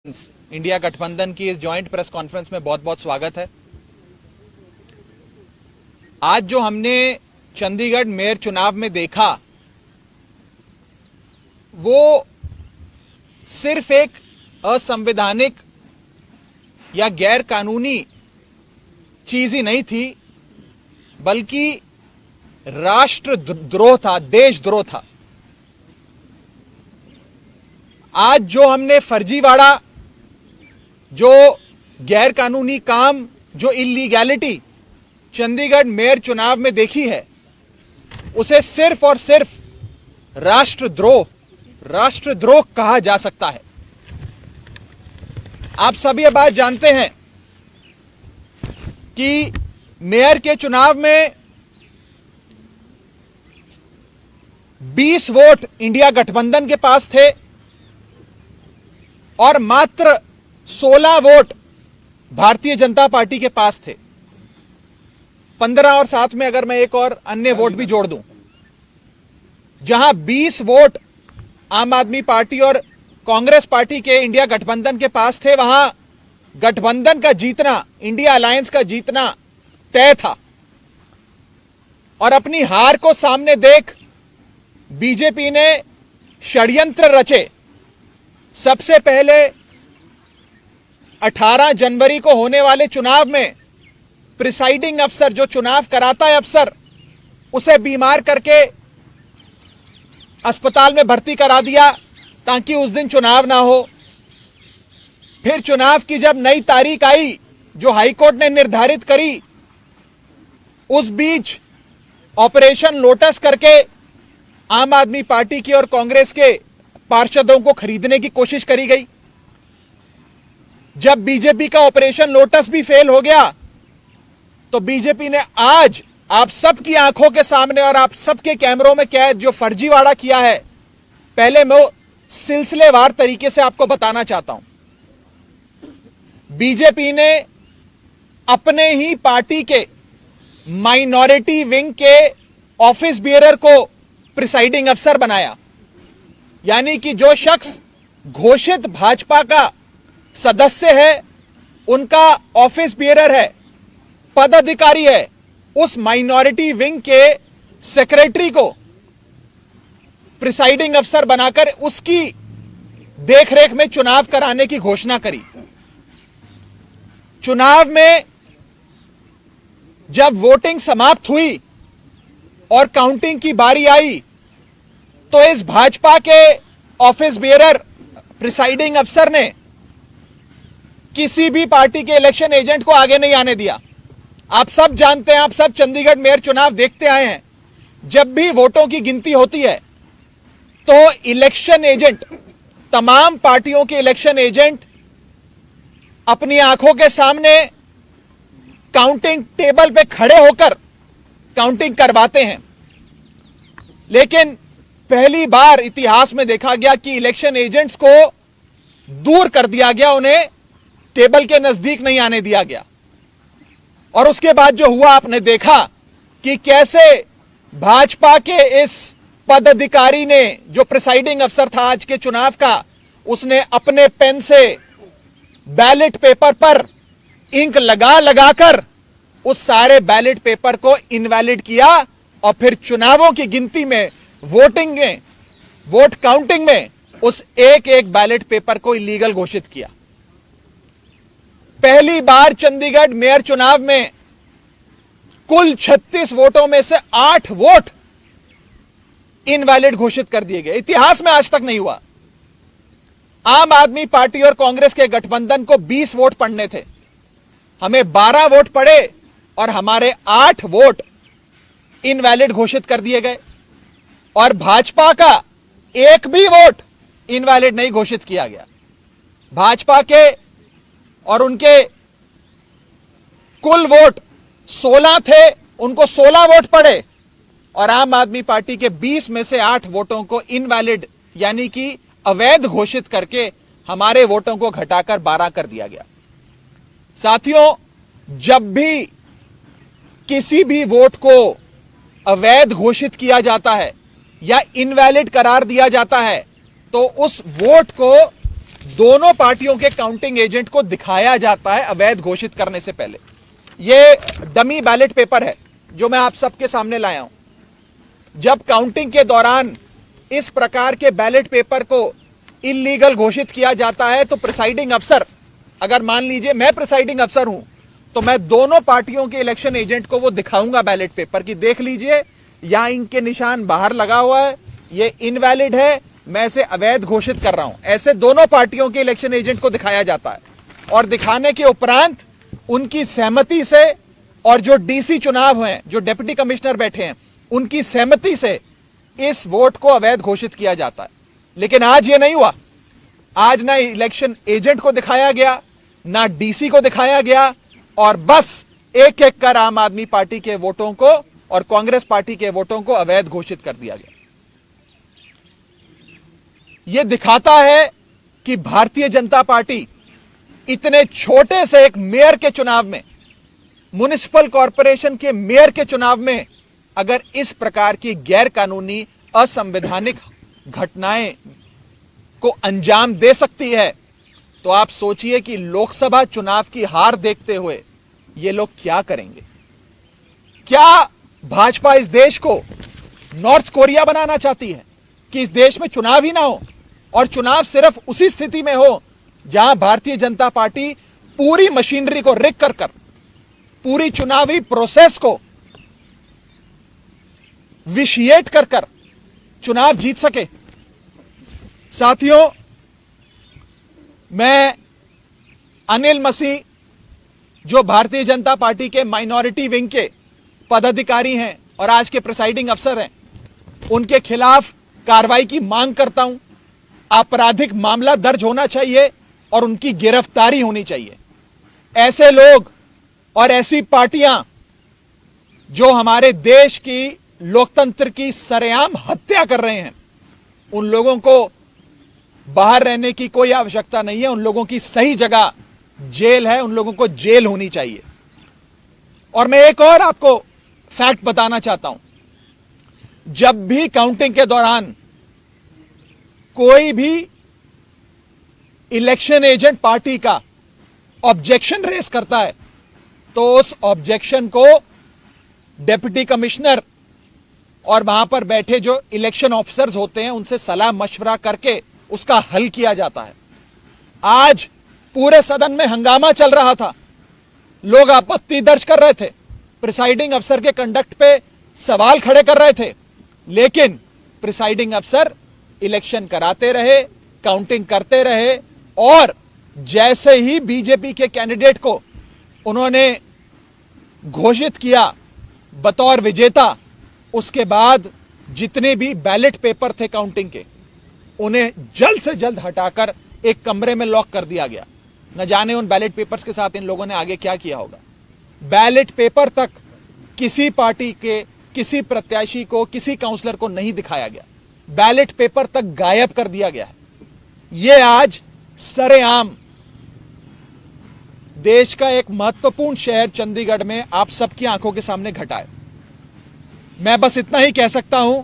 India गठबंधन की इस जॉइंट प्रेस कॉन्फ्रेंस में बहुत बहुत स्वागत है। आज जो हमने चंडीगढ़ मेयर चुनाव में देखा वो सिर्फ एक असंवैधानिक या गैर कानूनी चीज ही नहीं थी, बल्कि राष्ट्रद्रोह था, देशद्रोह था। आज जो हमने फर्जीवाड़ा, जो गैर कानूनी काम, जो इलीगैलिटी चंडीगढ़ मेयर चुनाव में देखी है, उसे सिर्फ और सिर्फ राष्ट्रद्रोह कहा जा सकता है। आप सभी ये बात जानते हैं कि मेयर के चुनाव में 20 वोट इंडिया गठबंधन के पास थे और मात्र 16 वोट भारतीय जनता पार्टी के पास थे। 15 और साथ में अगर मैं एक और अन्य वोट भी जोड़ दूं, जहां 20 वोट आम आदमी पार्टी और कांग्रेस पार्टी के इंडिया गठबंधन के पास थे, वहां गठबंधन का जीतना, इंडिया अलायंस का जीतना तय था। और अपनी हार को सामने देख बीजेपी ने षड्यंत्र रचे। सबसे पहले 18 जनवरी को होने वाले चुनाव में प्रिसाइडिंग अफसर, जो चुनाव कराता है अफसर, उसे बीमार करके अस्पताल में भर्ती करा दिया ताकि उस दिन चुनाव ना हो। फिर चुनाव की जब नई तारीख आई, जो हाईकोर्ट ने निर्धारित करी, उस बीच ऑपरेशन लोटस करके आम आदमी पार्टी की और कांग्रेस के पार्षदों को खरीदने की कोशिश करी गई। जब बीजेपी का ऑपरेशन लोटस भी फेल हो गया, तो बीजेपी ने आज आप सबकी आंखों के सामने और आप सबके कैमरों में कैद जो फर्जीवाड़ा किया है, पहले मैं वो सिलसिलेवार तरीके से आपको बताना चाहता हूं। बीजेपी ने अपने ही पार्टी के माइनॉरिटी विंग के ऑफिस बियरर को प्रिसाइडिंग अफसर बनाया। यानी कि जो शख्स घोषित भाजपा का सदस्य है, उनका ऑफिस बियरर है, पदाधिकारी है, उस माइनॉरिटी विंग के सेक्रेटरी को प्रिसाइडिंग अफसर बनाकर उसकी देखरेख में चुनाव कराने की घोषणा करी। चुनाव में जब वोटिंग समाप्त हुई और काउंटिंग की बारी आई, तो इस भाजपा के ऑफिस बियरर प्रिसाइडिंग अफसर ने किसी भी पार्टी के इलेक्शन एजेंट को आगे नहीं आने दिया। आप सब जानते हैं, आप सब चंडीगढ़ मेयर चुनाव देखते आए हैं, जब भी वोटों की गिनती होती है तो इलेक्शन एजेंट, तमाम पार्टियों के इलेक्शन एजेंट अपनी आंखों के सामने काउंटिंग टेबल पे खड़े होकर काउंटिंग करवाते हैं। लेकिन पहली बार इतिहास में देखा गया कि इलेक्शन एजेंट्स को दूर कर दिया गया, उन्हें टेबल के नजदीक नहीं आने दिया गया। और उसके बाद जो हुआ, आपने देखा कि कैसे भाजपा के इस पदाधिकारी ने, जो प्रिसाइडिंग अफसर था आज के चुनाव का, उसने अपने पेन से बैलेट पेपर पर इंक लगा लगाकर उस सारे बैलेट पेपर को इनवैलिड किया और फिर चुनावों की गिनती में, वोटिंग में, वोट काउंटिंग में उस एक एक बैलेट पेपर को इलीगल घोषित किया। पहली बार चंडीगढ़ मेयर चुनाव में कुल 36 वोटों में से 8 वोट इनवैलिड घोषित कर दिए गए। इतिहास में आज तक नहीं हुआ। आम आदमी पार्टी और कांग्रेस के गठबंधन को 20 वोट पड़ने थे, हमें 12 वोट पड़े और हमारे 8 वोट इनवैलिड घोषित कर दिए गए। और भाजपा का एक भी वोट इनवैलिड नहीं घोषित किया गया। भाजपा के और उनके कुल वोट 16 थे, उनको 16 वोट पड़े और आम आदमी पार्टी के 20 में से 8 वोटों को इनवैलिड यानी कि अवैध घोषित करके हमारे वोटों को घटाकर 12 कर दिया गया। साथियों, जब भी किसी भी वोट को अवैध घोषित किया जाता है या इनवैलिड करार दिया जाता है, तो उस वोट को दोनों पार्टियों के काउंटिंग एजेंट को दिखाया जाता है अवैध घोषित करने से पहले। यह डमी बैलेट पेपर है जो मैं आप सबके सामने लाया हूं। जब काउंटिंग के दौरान इस प्रकार के बैलेट पेपर को इल्लीगल घोषित किया जाता है तो प्रिसाइडिंग अफसर, अगर मान लीजिए मैं प्रिसाइडिंग अफसर हूं, तो मैं दोनों पार्टियों के इलेक्शन एजेंट को वो दिखाऊंगा बैलेट पेपर की, देख लीजिए यहां इनके निशान बाहर लगा हुआ है, ये इनवैलिड है, मैं इसे अवैध घोषित कर रहा हूं। ऐसे दोनों पार्टियों के इलेक्शन एजेंट को दिखाया जाता है और दिखाने के उपरांत उनकी सहमति से, और जो डीसी चुनाव हैं, जो डिप्टी कमिश्नर बैठे हैं, उनकी सहमति से इस वोट को अवैध घोषित किया जाता है। लेकिन आज ये नहीं हुआ। आज ना इलेक्शन एजेंट को दिखाया गया, ना डीसी को दिखाया गया, और बस एक एक कर आम आदमी पार्टी के वोटों को और कांग्रेस पार्टी के वोटों को अवैध घोषित कर दिया गया। यह दिखाता है कि भारतीय जनता पार्टी इतने छोटे से एक मेयर के चुनाव में, म्युनिसिपल कॉरपोरेशन के मेयर के चुनाव में, अगर इस प्रकार की गैर कानूनी असंवैधानिक घटनाएं को अंजाम दे सकती है, तो आप सोचिए कि लोकसभा चुनाव की हार देखते हुए ये लोग क्या करेंगे। क्या भाजपा इस देश को नॉर्थ कोरिया बनाना चाहती है कि इस देश में चुनाव ही ना हो, और चुनाव सिर्फ उसी स्थिति में हो जहां भारतीय जनता पार्टी पूरी मशीनरी को रिग कर पूरी चुनावी प्रोसेस को विशिएट कर चुनाव जीत सके। साथियों, मैं अनिल मसीह, जो भारतीय जनता पार्टी के माइनॉरिटी विंग के पदाधिकारी हैं और आज के प्रिसाइडिंग अफसर हैं, उनके खिलाफ कार्रवाई की मांग करता हूं। आपराधिक मामला दर्ज होना चाहिए और उनकी गिरफ्तारी होनी चाहिए। ऐसे लोग और ऐसी पार्टियां जो हमारे देश की लोकतंत्र की सरेआम हत्या कर रहे हैं, उन लोगों को बाहर रहने की कोई आवश्यकता नहीं है। उन लोगों की सही जगह जेल है, उन लोगों को जेल होनी चाहिए। और मैं एक और आपको फैक्ट बताना चाहता हूं। जब भी काउंटिंग के दौरान कोई भी इलेक्शन एजेंट पार्टी का ऑब्जेक्शन रेस करता है, तो उस ऑब्जेक्शन को डिप्टी कमिश्नर और वहां पर बैठे जो इलेक्शन ऑफिसर्स होते हैं उनसे सलाह मशवरा करके उसका हल किया जाता है। आज पूरे सदन में हंगामा चल रहा था, लोग आपत्ति दर्ज कर रहे थे, प्रिसाइडिंग अफसर के कंडक्ट पे सवाल खड़े कर रहे थे, लेकिन प्रिसाइडिंग अफसर इलेक्शन कराते रहे, काउंटिंग करते रहे, और जैसे ही बीजेपी के कैंडिडेट को उन्होंने घोषित किया बतौर विजेता, उसके बाद जितने भी बैलेट पेपर थे काउंटिंग के, उन्हें जल्द से जल्द हटाकर एक कमरे में लॉक कर दिया गया। न जाने उन बैलेट पेपर्स के साथ इन लोगों ने आगे क्या किया होगा। बैलेट पेपर तक किसी पार्टी के किसी प्रत्याशी को, किसी काउंसलर को नहीं दिखाया गया। बैलेट पेपर तक गायब कर दिया गया है। यह आज सरेआम देश का एक महत्वपूर्ण शहर चंडीगढ़ में आप सबकी आंखों के सामने घटा है। मैं बस इतना ही कह सकता हूं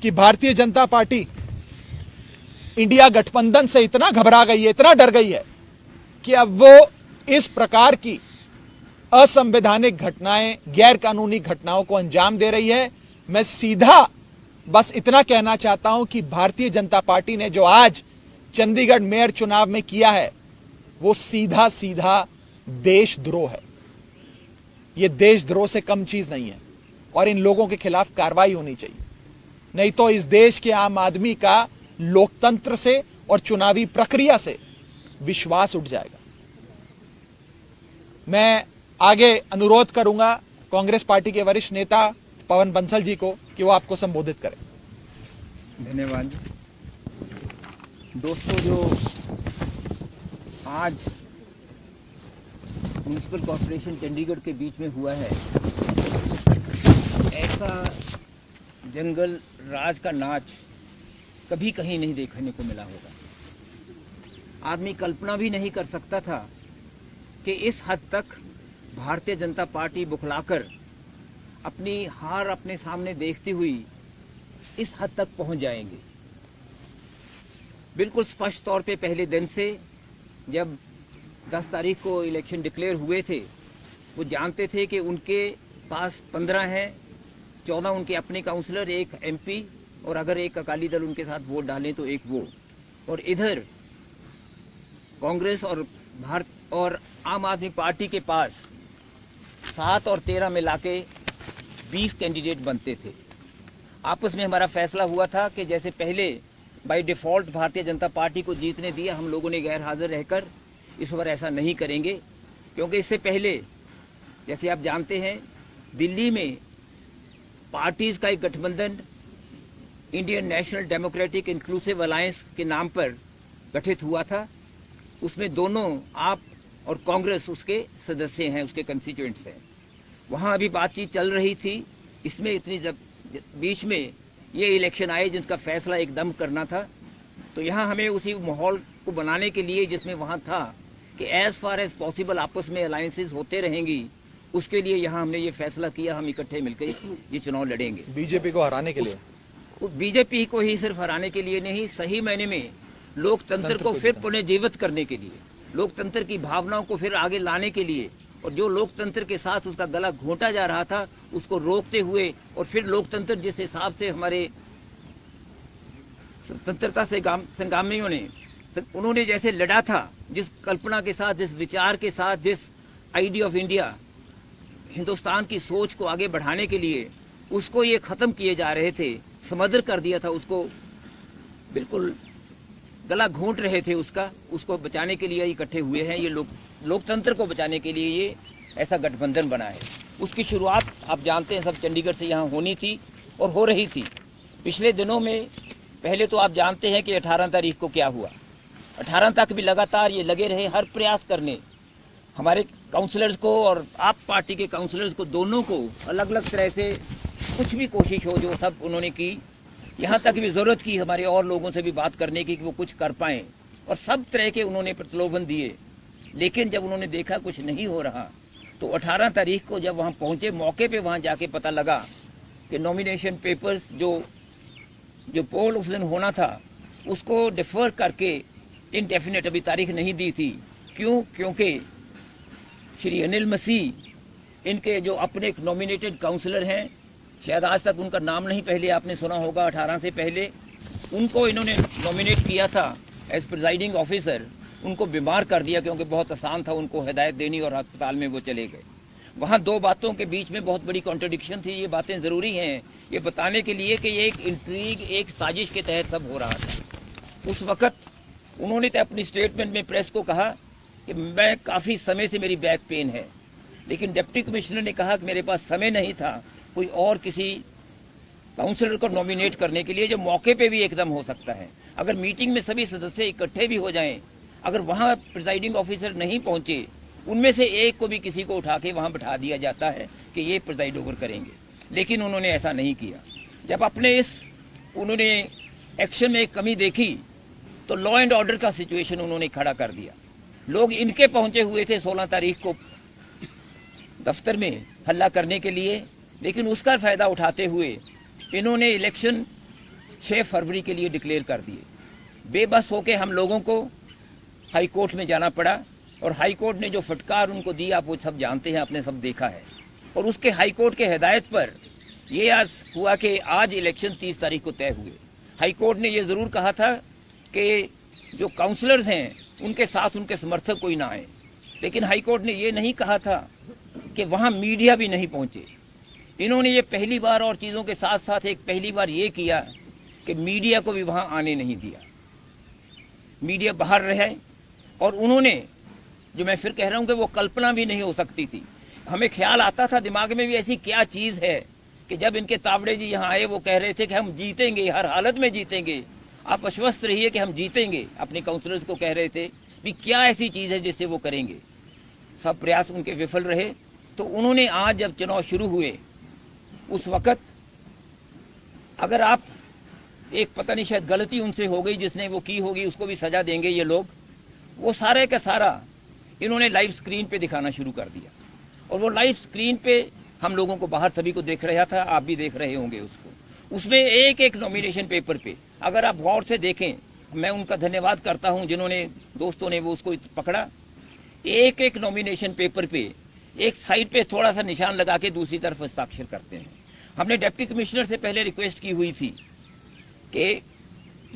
कि भारतीय जनता पार्टी इंडिया गठबंधन से इतना घबरा गई है, इतना डर गई है कि अब वो इस प्रकार की असंवैधानिक घटनाएं, गैर कानूनी घटनाओं को अंजाम दे रही है। मैं सीधा बस इतना कहना चाहता हूं कि भारतीय जनता पार्टी ने जो आज चंडीगढ़ मेयर चुनाव में किया है, वो सीधा सीधा देशद्रोह है। यह देशद्रोह से कम चीज नहीं है, और इन लोगों के खिलाफ कार्रवाई होनी चाहिए। नहीं तो इस देश के आम आदमी का लोकतंत्र से और चुनावी प्रक्रिया से विश्वास उठ जाएगा। मैं आगे अनुरोध करूंगा कांग्रेस पार्टी के वरिष्ठ नेता पवन बंसल जी को कि वो आपको संबोधित करें। धन्यवाद दोस्तों। जो आज म्युनिसिपल कॉर्पोरेशन चंडीगढ़ के बीच में हुआ है, ऐसा जंगल राज का नाच कभी कहीं नहीं देखने को मिला होगा। आदमी कल्पना भी नहीं कर सकता था कि इस हद तक भारतीय जनता पार्टी बुखलाकर अपनी हार अपने सामने देखती हुई इस हद तक पहुंच जाएंगे। बिल्कुल स्पष्ट तौर पे पहले दिन से जब 10 तारीख को इलेक्शन डिक्लेयर हुए थे, वो जानते थे कि उनके पास 15 हैं, 14 उनके अपने काउंसलर, एक एमपी, और अगर एक अकाली दल उनके साथ वोट डालें तो एक वो, और इधर कांग्रेस और भारत और आम आदमी पार्टी के पास 7 और 13 मिला के 20 कैंडिडेट बनते थे। आपस में हमारा फैसला हुआ था कि जैसे पहले by default Bharatiya Janata party को जीतने दिया, हम लोगों ने गैर हाजिर रहकर, इस बार ऐसा नहीं करेंगे, क्योंकि इससे पहले जैसे आप जानते हैं दिल्ली में पार्टीज का एक गठबंधन Indian national democratic inclusive alliance के नाम पर गठित हुआ था। उसमें दोनों आप और कांग्रेस उसके सदस्य हैं, उसके कंस्टिट्यूएंट्स हैं। वहां अभी बातचीत चल रही थी। इसमें इतनी जब बीच में ये इलेक्शन आए जिसका फैसला एकदम करना था, तो यहाँ हमें उसी माहौल को बनाने के लिए जिसमें वहाँ था कि एज फार एज पॉसिबल आपस में अलायंसेस होते रहेंगी, उसके लिए यहाँ हमने ये फैसला किया हम इकट्ठे मिलकर ये चुनाव लड़ेंगे। बीजेपी को हराने के लिए, बीजेपी को ही सिर्फ हराने के लिए नहीं, सही मायने में लोकतंत्र को फिर पुनर्जीवित करने के लिए, लोकतंत्र की भावनाओं को फिर आगे लाने के लिए, और जो लोकतंत्र के साथ उसका गला घोंटा जा रहा था उसको रोकते हुए, और फिर लोकतंत्र जिस हिसाब से हमारे स्वतंत्रता से संग्रामियों ने उन्होंने जैसे लड़ा था, जिस कल्पना के साथ, जिस विचार के साथ, जिस आइडिया ऑफ इंडिया, हिंदुस्तान की सोच को आगे बढ़ाने के लिए उसको ये खत्म किए जा रहे थे, समदर कर दिया था उसको, बिल्कुल गला घोंट रहे थे उसको बचाने के लिए इकट्ठे हुए हैं। ये लोकतंत्र को बचाने के लिए ये ऐसा गठबंधन बना है। उसकी शुरुआत आप जानते हैं सब चंडीगढ़ से यहाँ होनी थी और हो रही थी। पिछले दिनों में पहले तो आप जानते हैं कि 18 तारीख को क्या हुआ। 18 तक भी लगातार ये लगे रहे हर प्रयास करने, हमारे काउंसलर्स को और आप पार्टी के काउंसलर्स को, दोनों को अलग अलग तरह से कुछ भी कोशिश हो जो सब उन्होंने की। यहाँ तक भी जरूरत की हमारे और लोगों से भी बात करने की कि वो कुछ कर पाएं, और सब तरह के उन्होंने प्रलोभन दिए। लेकिन जब उन्होंने देखा कुछ नहीं हो रहा, तो 18 तारीख को जब वहाँ पहुँचे, मौके पे वहाँ जाके पता लगा कि नॉमिनेशन पेपर्स जो पोल उस दिन होना था उसको डिफर करके इनडेफिनेट अभी तारीख नहीं दी थी। क्यों? क्योंकि श्री अनिल मसीह इनके जो अपने नॉमिनेटेड काउंसलर हैं, शायद आज तक उनका नाम नहीं पहले आपने सुना होगा, 18 से पहले उनको इन्होंने नॉमिनेट किया था एज प्रिजाइडिंग ऑफिसर। उनको बीमार कर दिया क्योंकि बहुत आसान था उनको हिदायत देनी, और अस्पताल में वो चले गए। वहाँ दो बातों के बीच में बहुत बड़ी कॉन्ट्रडिक्शन थी। ये बातें ज़रूरी हैं ये बताने के लिए कि ये एक इंट्रीग, एक साजिश के तहत सब हो रहा था। उस वक्त उन्होंने तो अपनी स्टेटमेंट में प्रेस को कहा कि मैं काफ़ी समय से मेरी बैक पेन है, लेकिन डिप्टी कमिश्नर ने कहा कि मेरे पास समय नहीं था कोई और किसी काउंसलर को नॉमिनेट करने के लिए जो मौके पे भी एकदम हो सकता है। अगर मीटिंग में सभी सदस्य इकट्ठे भी हो जाएं, अगर वहाँ प्रिजाइडिंग ऑफिसर नहीं पहुँचे, उनमें से एक को भी किसी को उठा के वहाँ बिठा दिया जाता है कि ये प्रिजाइड ओवर करेंगे, लेकिन उन्होंने ऐसा नहीं किया। जब अपने उन्होंने एक्शन में एक कमी देखी तो लॉ एंड ऑर्डर का सिचुएशन उन्होंने खड़ा कर दिया। लोग इनके पहुंचे हुए थे 16 तारीख को दफ्तर में हल्ला करने के लिए, लेकिन उसका फायदा उठाते हुए इन्होंने इलेक्शन 6 फरवरी के लिए डिक्लेयर कर दिए। बेबस होके हम लोगों को हाई कोर्ट में जाना पड़ा, और हाई कोर्ट ने जो फटकार उनको दी आप वो सब जानते हैं, आपने सब देखा है। और उसके हाई कोर्ट के हिदायत पर ये आज हुआ कि आज इलेक्शन 30 तारीख को तय हुए। हाई कोर्ट ने ये ज़रूर कहा था कि जो काउंसलर्स हैं उनके साथ उनके समर्थक कोई ना आए, लेकिन हाई कोर्ट ने ये नहीं कहा था कि वहाँ मीडिया भी नहीं पहुँचे। इन्होंने ये पहली बार, और चीज़ों के साथ साथ एक पहली बार ये किया कि मीडिया को भी वहाँ आने नहीं दिया, मीडिया बाहर रहे। और उन्होंने, जो मैं फिर कह रहा हूँ कि वो कल्पना भी नहीं हो सकती थी, हमें ख्याल आता था दिमाग में भी ऐसी क्या चीज़ है कि जब इनके तावड़े जी यहाँ आए वो कह रहे थे कि हम जीतेंगे, हर हालत में जीतेंगे, आप आश्वस्त रहिए कि हम जीतेंगे। अपने काउंसलर्स को कह रहे थे भी क्या ऐसी चीज़ है जिससे वो करेंगे। सब प्रयास उनके विफल रहे। तो उन्होंने आज जब चुनाव शुरू हुए उस वक़्त, अगर आप एक पता नहीं शायद गलती उनसे हो गई, जिसने वो की होगी उसको भी सजा देंगे ये लोग, वो सारे का सारा इन्होंने लाइव स्क्रीन पे दिखाना शुरू कर दिया। और वो लाइव स्क्रीन पे हम लोगों को बाहर सभी को देख रहा था, आप भी देख रहे होंगे उसको। उसमें एक एक नॉमिनेशन पेपर पे अगर आप गौर से देखें, मैं उनका धन्यवाद करता हूं जिन्होंने दोस्तों ने वो उसको पकड़ा। एक एक नॉमिनेशन पेपर पे एक साइड पे थोड़ा सा निशान लगा के दूसरी तरफ हस्ताक्षर करते हैं। हमने डिप्टी कमिश्नर से पहले रिक्वेस्ट की हुई थी कि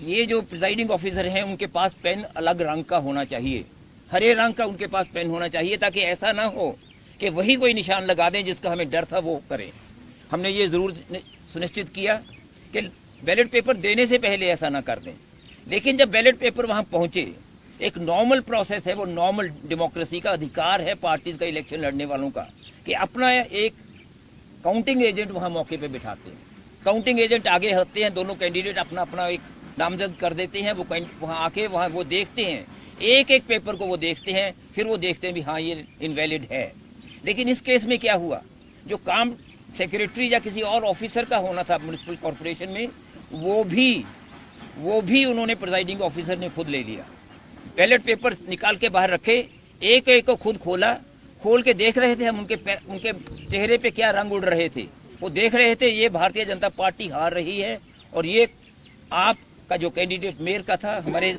ये जो प्रिजाइडिंग ऑफिसर हैं उनके पास पेन अलग रंग का होना चाहिए, हरे रंग का उनके पास पेन होना चाहिए, ताकि ऐसा ना हो कि वही कोई निशान लगा दें जिसका हमें डर था वो करें। हमने ये जरूर सुनिश्चित किया कि बैलेट पेपर देने से पहले ऐसा ना कर दें। लेकिन जब बैलेट पेपर वहां पहुंचे, एक नॉर्मल प्रोसेस है, वो नॉर्मल डेमोक्रेसी का अधिकार है पार्टीज का, इलेक्शन लड़ने वालों का, कि अपना एक काउंटिंग एजेंट वहां मौके पे बिठाते हैं। काउंटिंग एजेंट आगे होते हैं, दोनों कैंडिडेट अपना अपना एक नामजद कर देते हैं, वो वहां आके वहां वो देखते हैं, एक एक पेपर को वो देखते हैं, फिर वो देखते हैं भी हाँ ये इनवैलिड है। लेकिन इस केस में क्या हुआ, जो काम सेक्रेटरी या किसी और ऑफिसर का होना था म्युनिसिपल कॉर्पोरेशन में, वो भी उन्होंने प्रिजाइडिंग ऑफिसर ने खुद ले लिया। बैलेट पेपर निकाल के बाहर रखे, एक एक को खुद खोला, खोल के देख रहे थे हम उनके चेहरे पे क्या रंग उड़ रहे थे। वो देख रहे थे ये भारतीय जनता पार्टी हार रही है, और ये आपका जो कैंडिडेट मेयर का था, हमारे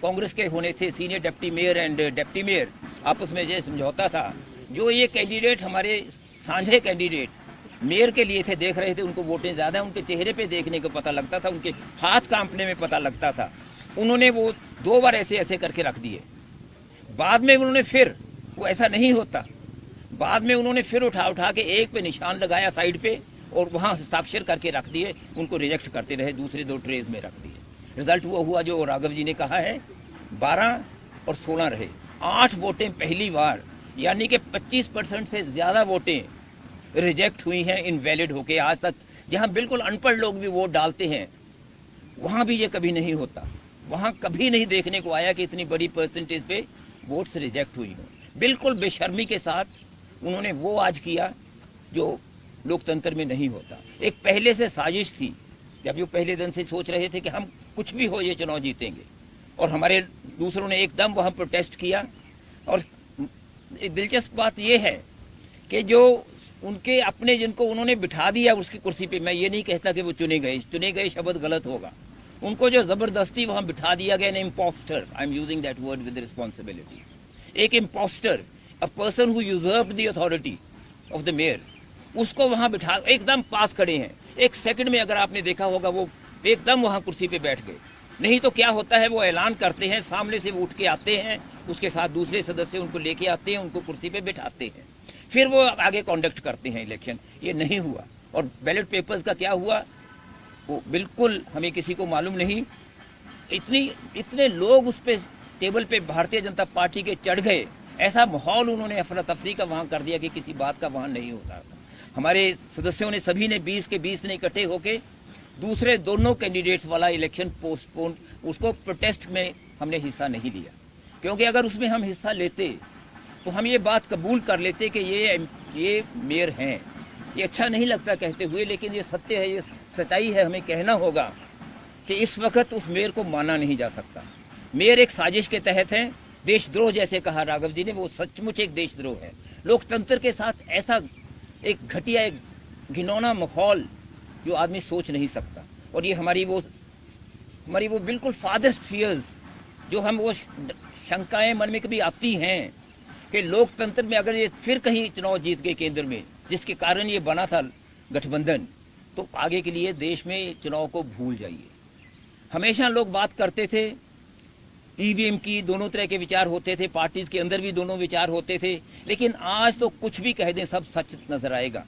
कांग्रेस के होने थे senior deputy mayor and deputy mayor, आपस में ये समझौता था। जो ये कैंडिडेट हमारे साझे कैंडिडेट मेयर के लिए थे, देख रहे थे उनको वोटें ज्यादा, उनके चेहरे पे देखने को पता लगता था, उनके हाथ कांपने में पता लगता था। उन्होंने वो 2 बार ऐसे ऐसे करके रख दिए। बाद में उन्होंने फिर, वो ऐसा नहीं होता, बाद में उन्होंने फिर उठा के एक पे निशान लगाया साइड पे, और वहां हस्ताक्षर करके रख दिए, उनको रिजेक्ट करते रहे, दूसरे 2 ट्रेज में रख दिए। रिजल्ट वो हुआ जो राघव जी ने कहा है, 12 और 16 रहे, 8 वोटें पहली बार, यानी कि 25% से ज्यादा वोटें रिजेक्ट हुई हैं इनवैलिड होके। आज तक जहां बिल्कुल अनपढ़ लोग भी वोट डालते हैं, वहां भी ये कभी नहीं होता, वहां कभी नहीं देखने को आया कि इतनी बड़ी परसेंटेज पे वोट्स रिजेक्ट हुई हो। बिल्कुल बेशर्मी के साथ उन्होंने वो आज किया जो लोकतंत्र में नहीं होता। एक पहले से साजिश थी, जब जो पहले दिन से सोच रहे थे कि हम कुछ भी हो ये चुनाव जीतेंगे, और हमारे दूसरों ने एकदम वहां प्रोटेस्ट किया। और एक दिलचस्प बात यह है कि जो उनके अपने जिनको उन्होंने बिठा दिया उसकी कुर्सी पे, मैं ये नहीं कहता कि वो चुने गए शब्द गलत होगा, उनको जो जबरदस्ती वहां बिठा दिया गया, impostor, I am using that word with responsibility, एक impostor, a person who usurped the authority of the mayor, उसको वहां बिठा, एकदम पास खड़े हैं, एक सेकंड में अगर आपने देखा होगा वो एकदम वहां कुर्सी पे बैठ गए। नहीं तो क्या होता है, वो ऐलान करते हैं, सामने से वो उठ के आते हैं, उसके साथ दूसरे सदस्य उनको लेके आते हैं, उनको कुर्सी पे बिठाते हैं, फिर वो आगे कॉन्डक्ट करते हैं इलेक्शन। ये नहीं हुआ। और बैलेट पेपर्स का क्या हुआ वो बिल्कुल हमें किसी को मालूम नहीं। इतने लोग उस पे टेबल पे भारतीय जनता पार्टी के चढ़ गए, ऐसा माहौल उन्होंने अफरा तफरी का वहां कर दिया कि किसी बात का वहां नहीं होता। हमारे सदस्यों ने सभी ने 20 के 20 ने इकट्ठे होके दूसरे दोनों कैंडिडेट्स वाला इलेक्शन पोस्टपोन, उसको प्रोटेस्ट में हमने हिस्सा नहीं लिया, क्योंकि अगर उसमें हम हिस्सा लेते तो हम ये बात कबूल कर लेते कि ये मेयर हैं। ये अच्छा नहीं लगता कहते हुए, लेकिन ये सत्य है, ये सच्चाई है, हमें कहना होगा कि इस वक्त उस मेयर को माना नहीं जा सकता। मेयर एक साजिश के तहत है, देशद्रोह जैसे कहा राघव जी ने, वो सचमुच एक देशद्रोह है। लोकतंत्र के साथ ऐसा एक घटिया, एक घिनौना माहौल जो आदमी सोच नहीं सकता। और ये हमारी वो बिल्कुल फादर्स्ट फियर्स, जो हम वो शंकाएं मन में कभी आती हैं कि लोकतंत्र में अगर ये फिर कहीं चुनाव जीत गए केंद्र में, जिसके कारण ये बना था गठबंधन, तो आगे के लिए देश में चुनाव को भूल जाइए। हमेशा लोग बात करते थे ईवीएम की, दोनों तरह के विचार होते थे, पार्टीज के अंदर भी दोनों विचार होते थे, लेकिन आज तो कुछ भी कह दें सब सच नजर आएगा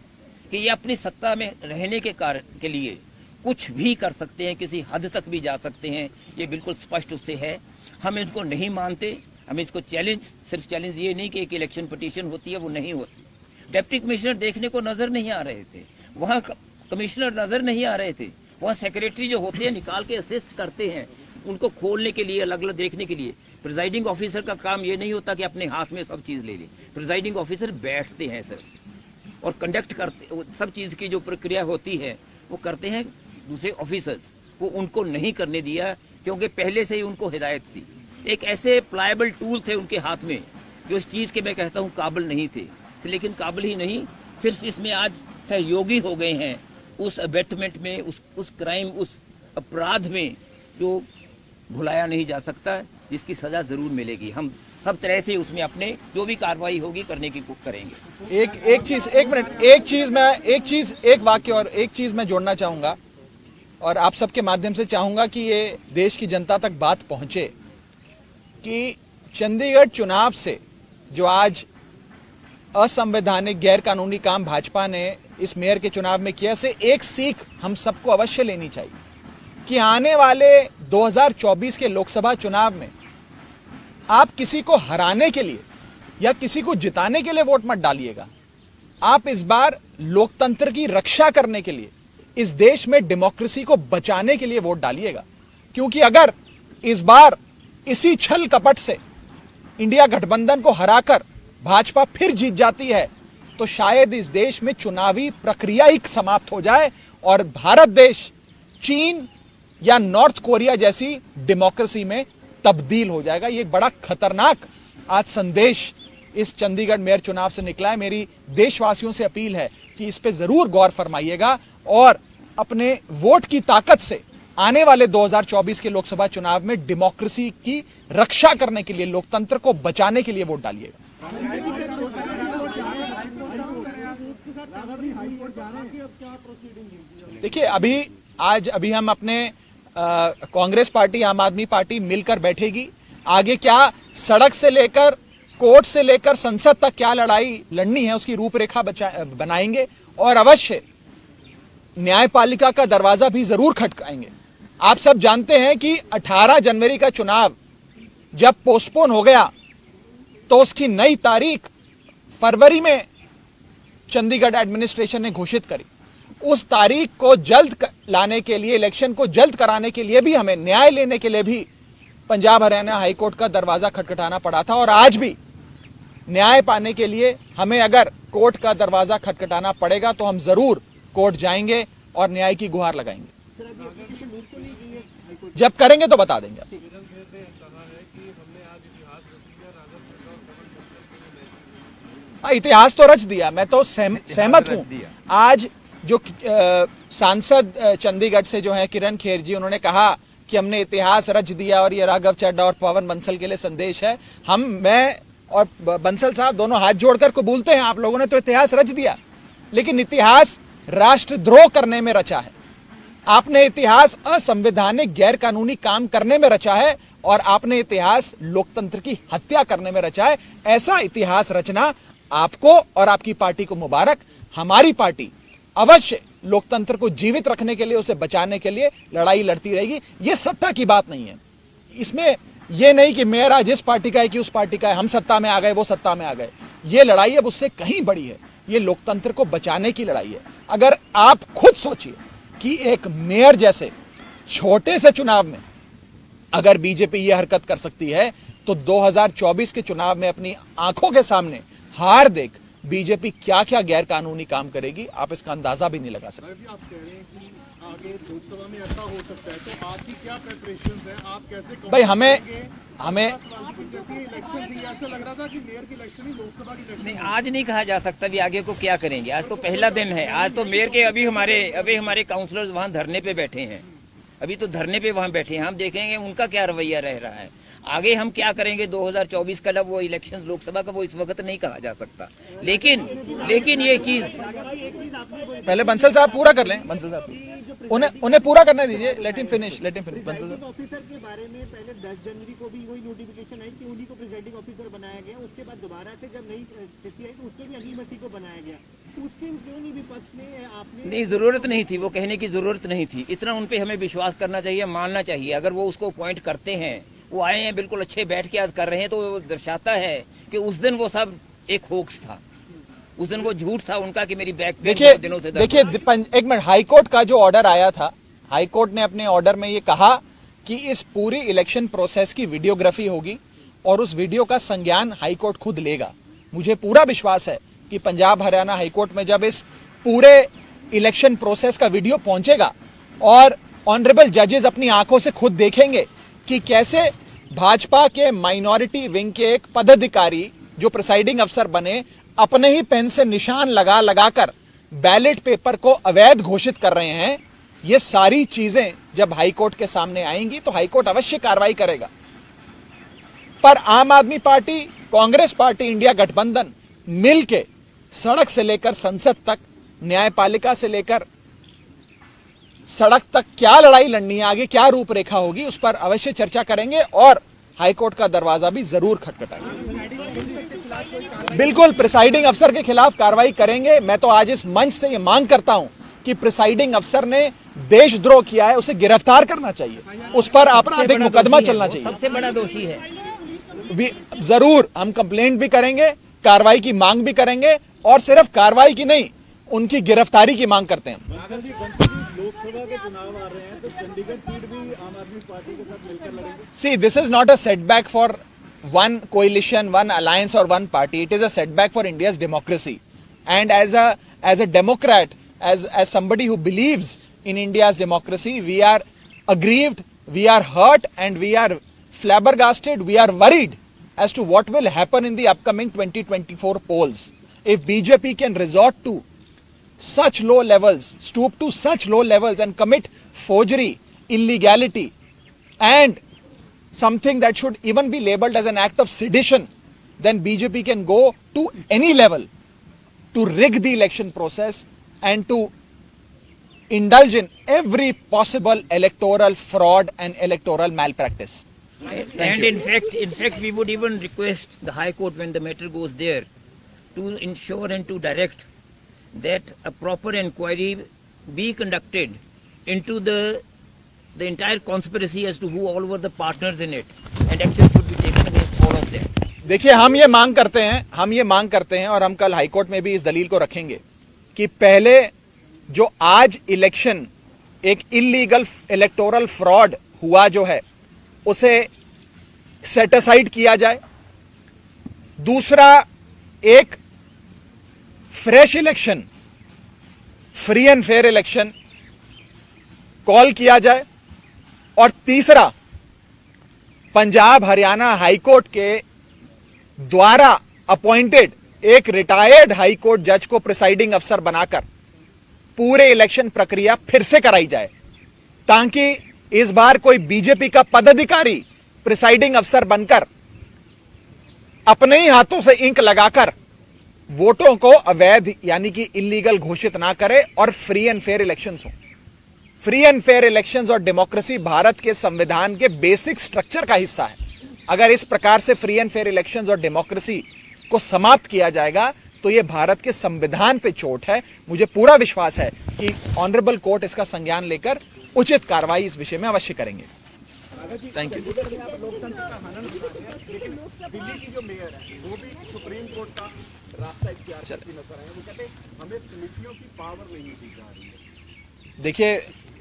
कि ये अपनी सत्ता में रहने के कारण के लिए कुछ भी कर सकते हैं, किसी हद तक भी जा सकते हैं। ये बिल्कुल स्पष्ट उससे है। हम इनको नहीं मानते, हम इसको सिर्फ चैलेंज ये नहीं कि एक इलेक्शन पिटीशन होती है, वो नहीं होती। डिप्टी कमिश्नर देखने को नजर नहीं आ रहे थे, वहां कमिश्नर नजर नहीं आ रहे थे, वहां सेक्रेटरी जो होते हैं निकाल के असिस्ट करते हैं उनको खोलने के लिए, अलग अलग देखने के लिए। प्रिजाइडिंग ऑफिसर का काम ये नहीं होता कि अपने हाथ में सब चीज ले ले। प्रिजाइडिंग ऑफिसर बैठते हैं सर और कंडक्ट करते, सब चीज की जो प्रक्रिया होती है वो करते हैं दूसरे ऑफिसर्स, वो उनको नहीं करने दिया क्योंकि पहले से ही उनको हिदायत थी। एक ऐसे प्लायबल टूल थे उनके हाथ में जो इस चीज के मैं कहता हूँ काबिल नहीं थे, लेकिन काबिल ही नहीं, सिर्फ इसमें आज सहयोगी हो गए हैं उस अबेटमेंट में, उस क्राइम, उस अपराध में जो भुलाया नहीं जा सकता, जिसकी सजा जरूर मिलेगी। हम सब तरह से उसमें अपने जो भी कार्रवाई होगी करने की करेंगे। एक वाक्य और एक चीज मैं जोड़ना चाहूंगा और आप सबके माध्यम से चाहूंगा कि ये देश की जनता तक बात पहुंचे कि चंडीगढ़ चुनाव से जो आज असंवैधानिक गैर कानूनी काम भाजपा ने इस मेयर के चुनाव में किया, से एक सीख हम सबको अवश्य लेनी चाहिए कि आने वाले 2024 के लोकसभा चुनाव में आप किसी को हराने के लिए या किसी को जिताने के लिए वोट मत डालिएगा। आप इस बार लोकतंत्र की रक्षा करने के लिए, इस देश में डेमोक्रेसी को बचाने के लिए वोट डालिएगा। क्योंकि अगर इस बार इसी छल कपट से इंडिया गठबंधन को हराकर भाजपा फिर जीत जाती है तो शायद इस देश में चुनावी प्रक्रिया ही समाप्त हो जाए और भारत देश चीन या नॉर्थ कोरिया जैसी डेमोक्रेसी में तब्दील हो जाएगा। ये एक बड़ा खतरनाक आज संदेश इस चंडीगढ़ मेयर चुनाव से निकला है। मेरी देशवासियों से अपील है कि इस पे जरूर गौर फरमाइएगा और अपने वोट की ताकत से आने वाले 2024 के लोकसभा चुनाव में डेमोक्रेसी की रक्षा करने के लिए, लोकतंत्र को बचाने के लिए वोट डालिएगा। देखिए, अभी हम अपने कांग्रेस पार्टी, आम आदमी पार्टी मिलकर बैठेगी। आगे क्या सड़क से लेकर, कोर्ट से लेकर संसद तक क्या लड़ाई लड़नी है उसकी रूपरेखा बनाएंगे और अवश्य न्यायपालिका का दरवाजा भी जरूर खटकाएंगे। आप सब जानते हैं कि 18 जनवरी का चुनाव जब पोस्टपोन हो गया तो उसकी नई तारीख फरवरी में चंडीगढ़ एडमिनिस्ट्रेशन ने घोषित करी। उस तारीख को जल्द लाने के लिए, इलेक्शन को जल्द कराने के लिए भी, हमें न्याय लेने के लिए भी पंजाब हरियाणा हाईकोर्ट का दरवाजा खटखटाना पड़ा था। और आज भी न्याय पाने के लिए हमें अगर कोर्ट का दरवाजा खटखटाना पड़ेगा तो हम जरूर कोर्ट जाएंगे और न्याय की गुहार लगाएंगे। जब करेंगे तो बता देंगे। इतिहास तो रच दिया, मैं तो सहमत हूं। आज जो सांसद चंडीगढ़ से जो है किरण खेर जी, उन्होंने कहा कि हमने इतिहास रच दिया और ये राघव चड्ढा और पवन बंसल के लिए संदेश है। मैं और बंसल साहब दोनों हाथ जोड़कर कबूलते हैं, आप लोगों ने तो इतिहास रच दिया, लेकिन इतिहास राष्ट्रद्रोह करने में रचा है। आपने इतिहास असंवैधानिक गैर कानूनी काम करने में रचा है और आपने इतिहास लोकतंत्र की हत्या करने में रचा है। ऐसा इतिहास रचना आपको और आपकी पार्टी को मुबारक। हमारी पार्टी अवश्य लोकतंत्र को जीवित रखने के लिए, उसे बचाने के लिए लड़ाई लड़ती रहेगी। यह सत्ता की बात नहीं है, इसमें यह नहीं कि मेयर आज इस पार्टी का है कि उस पार्टी का है, हम सत्ता में आ गए, वो सत्ता में आ गए। यह लड़ाई अब उससे कहीं बड़ी है, यह लोकतंत्र को बचाने की लड़ाई है। अगर आप खुद सोचिए कि एक मेयर जैसे छोटे से चुनाव में अगर बीजेपी यह हरकत कर सकती है तो 2024 के चुनाव में अपनी आंखों के सामने हार देख बीजेपी क्या क्या गैर कानूनी काम करेगी, आप इसका अंदाजा भी नहीं लगा सकते। आप कह रहे हैं कि आगे लोकसभा में ऐसा हो सकता है, तो आपकी क्या प्रिपरेशंस है? आप कैसे भाई हमें जैसे इलेक्शन भी ऐसा लग रहा था कि मेयर की इलेक्शन ही लोकसभा की इलेक्शन नहीं, आज नहीं कहा जा सकता भी आगे को क्या करेंगे। आज तो पहला दिन है। आज तो मेयर के अभी हमारे काउंसलर्स वहाँ धरने पे बैठे हैं, अभी तो धरने पे वहाँ बैठे हैं। हम देखेंगे उनका क्या रवैया रह रहा है। आगे हम क्या करेंगे 2024 का, वो इलेक्शन लोकसभा का, वो इस वक्त नहीं कहा जा सकता। लेकिन ये चीज पहले बंसल साहब पूरा कर लें। बंसल साहब उन्हें पूरा करने दीजिए। Let him finish. बंसल साहब ऑफिसर के बारे में पहले 10 जनवरी को भी वही नोटिफिकेशन आई कि उन्हीं को प्रिजाइडिंग ऑफिसर बनाया गया। उसके बाद दोबारा से जब नई स्थिति आई तो उसके भी अली मसीह को बनाया गया। उसके क्यों नहीं विपक्ष ने आपने नहीं, जरूरत नहीं थी, वो कहने की जरूरत नहीं थी। इतना उन पे हमें विश्वास करना चाहिए, मानना चाहिए। अगर वो उसको अपॉइंट करते हैं, वो आए हैं बिल्कुल अच्छे बैठ के आज कर रहे हैं, तो वो दर्शाता है कि उस दिन वो सब एक होक्स था, उस दिन वो झूठ था उनका कि मेरी बैक दिनों से। देखिए एक मिनट, हाईकोर्ट का जो ऑर्डर आया था, हाईकोर्ट ने अपने ऑर्डर में ये कहा कि इस पूरी इलेक्शन प्रोसेस की वीडियोग्राफी होगी और उस वीडियो का संज्ञान हाईकोर्ट खुद लेगा। मुझे पूरा विश्वास है कि पंजाब हरियाणा हाईकोर्ट में जब इस पूरे इलेक्शन प्रोसेस का वीडियो पहुंचेगा और ऑनरेबल जजेस अपनी आंखों से खुद देखेंगे कि कैसे भाजपा के माइनॉरिटी विंग के एक पदाधिकारी जो प्रिसाइडिंग अफसर बने, अपने ही पेन से निशान लगाकर बैलेट पेपर को अवैध घोषित कर रहे हैं, ये सारी चीजें जब हाईकोर्ट के सामने आएंगी तो हाईकोर्ट अवश्य कार्रवाई करेगा। पर आम आदमी पार्टी, कांग्रेस पार्टी, इंडिया गठबंधन मिलके सड़क से लेकर संसद तक, न्यायपालिका से लेकर सड़क तक क्या लड़ाई लड़नी है, आगे क्या रूपरेखा होगी, उस पर अवश्य चर्चा करेंगे और हाईकोर्ट का दरवाजा भी जरूर खटखटाएंगे। बिल्कुल प्रिसाइडिंग अफसर के खिलाफ कार्रवाई करेंगे। मैं तो आज इस मंच से यह मांग करता हूं कि प्रिसाइडिंग अफसर ने देशद्रोह किया है, उसे गिरफ्तार करना चाहिए, उस पर आपराधिक मुकदमा चलना चाहिए। सबसे बड़ा दोषी है। जरूर हम कंप्लेंट भी करेंगे, कार्रवाई की मांग भी करेंगे और सिर्फ कार्रवाई की नहीं, उनकी गिरफ्तारी की मांग करते हैं। लोकसभा के चुनाव आ रहे हैं तो चंडीगढ़ सीट भी आम आदमी पार्टी के साथ मिलकर लड़ेंगे। See, this is not a setback for one coalition, one alliance or one party. It is a setback for India's democracy. And as a Democrat, as somebody who believes in India's democracy, we are aggrieved, we are hurt, and we are flabbergasted, we are worried as to what will happen in the upcoming 2024 polls. If BJP can resort to such low levels, stoop to such low levels and commit forgery, illegality, and something that should even be labeled as an act of sedition, then BJP can go to any level to rig the election process and to indulge in every possible electoral fraud and electoral malpractice. And in fact, we would even request the High Court when the matter goes there to ensure and to direct that a proper inquiry be conducted into the entire conspiracy as to who all were the partners in it, and action should be taken against all of them. देखिए हम ये मांग करते हैं और हम कल high court में भी इस दलील को रखेंगे कि पहले जो आज इलेक्शन एक इलीगल इलेक्टोरल फ्रॉड हुआ जो है उसे सेट असाइड किया जाए। दूसरा, एक fresh election, free and fair election call किया जाए। और तीसरा, पंजाब हरियाणा हाईकोर्ट के द्वारा अपॉइंटेड एक रिटायर्ड हाईकोर्ट जज को प्रिसाइडिंग अफसर बनाकर पूरे इलेक्शन प्रक्रिया फिर से कराई जाए, ताकि इस बार कोई बीजेपी का पदाधिकारी प्रिसाइडिंग अफसर बनकर अपने ही हाथों से इंक लगाकर वोटों को अवैध यानी कि इलीगल घोषित ना करे और फ्री एंड फेयर इलेक्शंस हो। फ्री एंड फेयर इलेक्शंस और डेमोक्रेसी भारत के संविधान के बेसिक स्ट्रक्चर का हिस्सा है। अगर इस प्रकार से फ्री एंड फेयर इलेक्शंस और डेमोक्रेसी को समाप्त किया जाएगा तो यह भारत के संविधान पे चोट है। मुझे पूरा विश्वास है कि ऑनरेबल कोर्ट इसका संज्ञान लेकर उचित कार्रवाई इस विषय में अवश्य करेंगे। Thank you. दिल्ली की जो मेयर है वो भी सुप्रीम कोर्ट का रास्ता इख्तियार करती नजर आए। वो कहते हैं हमें समितियों की पावर नहीं दी जा रही है। देखिए,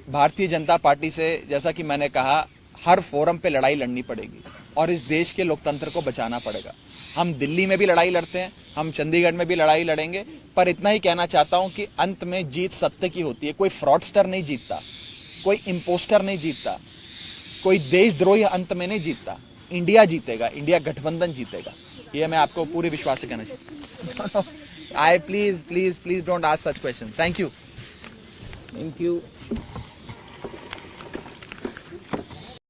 भारतीय जनता पार्टी से जैसा कि मैंने कहा, हर फोरम पे लड़ाई लड़नी पड़ेगी और इस देश के लोकतंत्र को बचाना पड़ेगा। हम दिल्ली में भी लड़ाई लड़ते हैं, हम चंडीगढ़ में भी लड़ाई लड़ेंगे, पर इतना ही कहना चाहता हूं कि अंत में जीत सत्य की होती है। कोई फ्रॉडस्टर नहीं जीतता, कोई इम्पोस्टर नहीं जीतता, कोई देशद्रोही अंत में नहीं जीतता। इंडिया जीतेगा, इंडिया गठबंधन जीतेगा, ये मैं आपको पूरे विश्वास से कहना चाहता हूँ। I please don't ask such question. Thank you.